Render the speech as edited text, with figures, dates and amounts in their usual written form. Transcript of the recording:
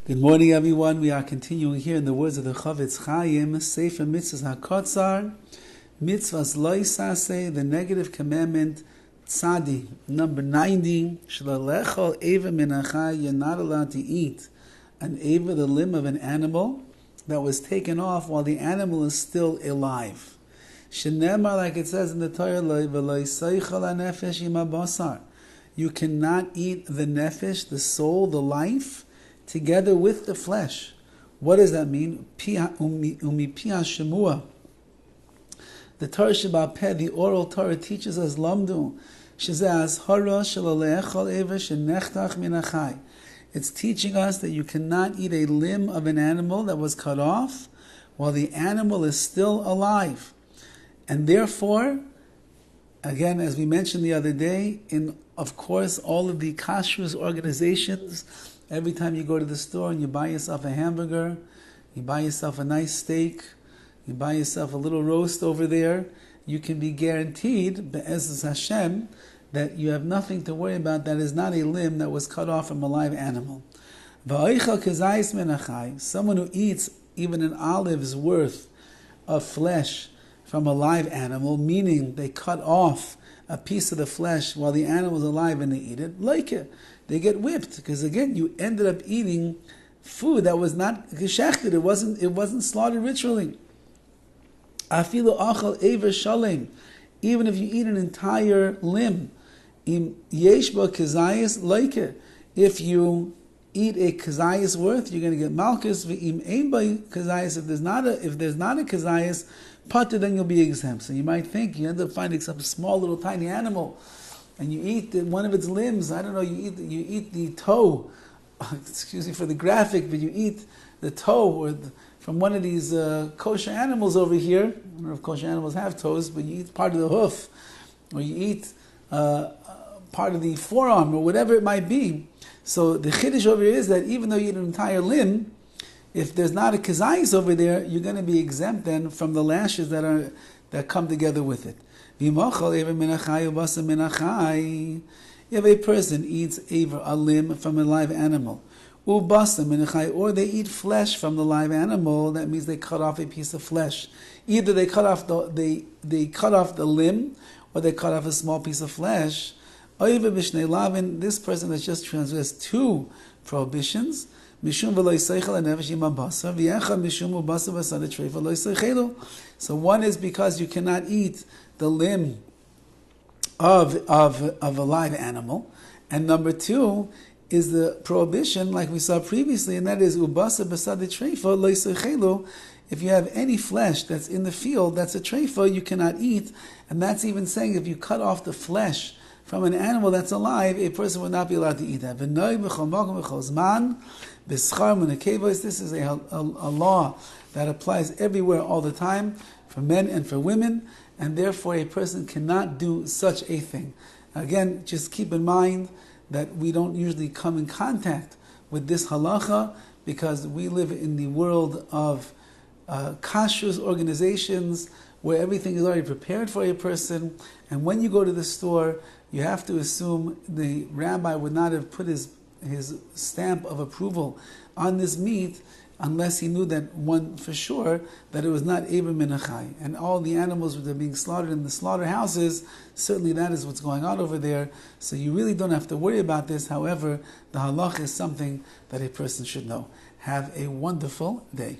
Good morning, everyone. We are continuing here in the words of the Horowitz, Sefer HaMitzvos HaKotzar, Mitzvahs Lo Yisaseh, the negative commandment, Tzadi, number 90, Shalalecho Eva Minachai, you're not allowed to eat an Eva, the limb of an animal that was taken off while the animal is still alive. Shenemar, like it says in the Torah, Lo Yisaychel HaNefesh Im HaBasar. You cannot eat the nefesh, the soul, the life, together with the flesh. What does that mean? Umi pia shemua. The Torah Shabbat Peh, the oral Torah, teaches us lamdu. Shezaz hara shalalechol eva shenechtach minachai. It's teaching us that you cannot eat a limb of an animal that was cut off while the animal is still alive. And therefore, again, as we mentioned the other day, in of course all of the kashrus organizations, every time you go to the store and you buy yourself a hamburger, you buy yourself a nice steak, you buy yourself a little roast over there, you can be guaranteed, be'ezus Hashem, that you have nothing to worry about. That is not a limb that was cut off from a live animal. Someone who eats even an olive's worth of flesh from a live animal, meaning they cut off a piece of the flesh while the animal is alive and they eat it, like it. They get whipped, because again, you ended up eating food that was not geshechted. It wasn't slaughtered ritually. Afilu achal ever shalem, even if you eat an entire limb, im yeshba kazayis like it. If you eat a kazayis worth, you're going to get malchus. V'im ein by kazayis. If there's not a kazayis pater, then you'll be exempt. So you might think you end up finding some small little tiny animal, and you eat one of its limbs. I don't know. You eat the toe. Excuse me for the graphic, but you eat the toe from one of these kosher animals over here. I don't know if kosher animals have toes, but you eat part of the hoof, or you eat part of the forearm, or whatever it might be. So the chiddush over here is that even though you eat an entire limb, if there's not a kazayis over there, you're going to be exempt then from the lashes that come together with it. If a person eats a limb from a live animal, or they eat flesh from the live animal, that means they cut off a piece of flesh. Either they cut off the limb, or they cut off a small piece of flesh. This person has just transgressed two prohibitions. So one is because you cannot eat the limb of a live animal, and number two is the prohibition, like we saw previously, and that is if you have any flesh that's in the field, that's a treifa, you cannot eat, and that's even saying if you cut off the flesh from an animal that's alive, a person would not be allowed to eat that. This is a law that applies everywhere all the time, for men and for women, and therefore a person cannot do such a thing. Again, just keep in mind that we don't usually come in contact with this halacha, because we live in the world of kashrus organizations where everything is already prepared for a person, and when you go to the store, you have to assume the rabbi would not have put his stamp of approval on this meat unless he knew that one for sure that it was not Eber Minachai. And all the animals that are being slaughtered in the slaughterhouses, certainly that is what's going on over there. So you really don't have to worry about this. However, the halach is something that a person should know. Have a wonderful day.